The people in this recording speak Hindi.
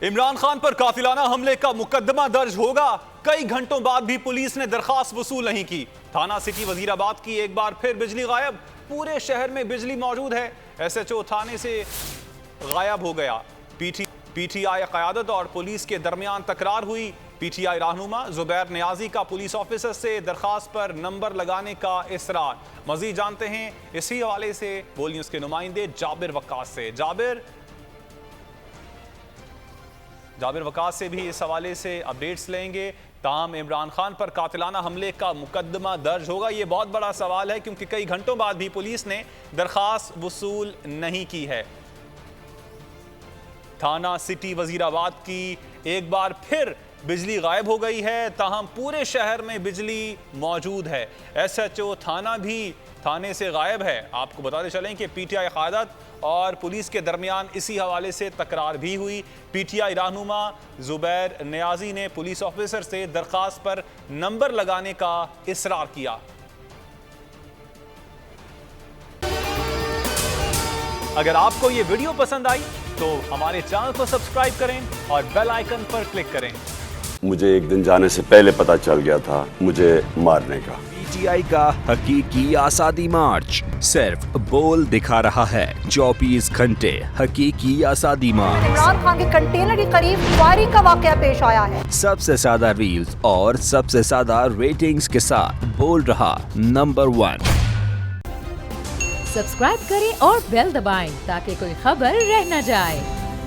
इमरान खान पर कातिलाना हमले का मुकदमा दर्ज होगा। कई घंटों बाद भी पुलिस ने दरखास्त वसूल नहीं की। थाना सिटी वजीराबाद की एक बार फिर बिजली गायब। पूरे शहर में बिजली मौजूद है, एसएचओ थाने से गायब हो गया। पीटीआई क़यादत और पुलिस के दरमियान तकरार हुई। पीटीआई रहनुमा जुबैर नियाजी का पुलिस ऑफिसर से दरखास्त पर नंबर लगाने का इसरार। मजीद जानते हैं इसी हवाले से बोल न्यूज़ के नुमाइंदे जाबिर वक्कास से। जाबिर वक्कास से भी इस हवाले से अपडेट्स लेंगे। ताहम इमरान खान पर कातिलाना हमले का मुकदमा दर्ज होगा, ये बहुत बड़ा सवाल है, क्योंकि कई घंटों बाद भी पुलिस ने दरखास्त वसूल नहीं की है। थाना सिटी वजीराबाद की एक बार फिर बिजली गायब हो गई है, ताहम पूरे शहर में बिजली मौजूद है। एसएचओ थाना भी थाने से गायब है। आपको बताते चलें कि पीटीआई क़यादत और पुलिस के दरमियान इसी हवाले से तकरार भी हुई। पीटीआई रहनुमा जुबैर नियाजी ने पुलिस ऑफिसर से दरखास्त पर नंबर लगाने का इसरार किया। अगर आपको ये वीडियो पसंद आई तो हमारे चैनल को सब्सक्राइब करें और बेल आइकन पर क्लिक करें। मुझे एक दिन जाने से पहले पता चल गया था मुझे मारने का। पीटीआई का हकीकी आज़ादी मार्च सिर्फ बोल दिखा रहा है। 24 घंटे हकीकी आज़ादी मार्च। इमरान खान के कंटेनर के करीब फायरिंग का वाकया पेश आया है। सबसे ज्यादा रील्स और सबसे ज्यादा रेटिंग्स के साथ बोल रहा नंबर 1। सब्सक्राइब करें और बेल दबाएं ताकि कोई खबर रह न जाए।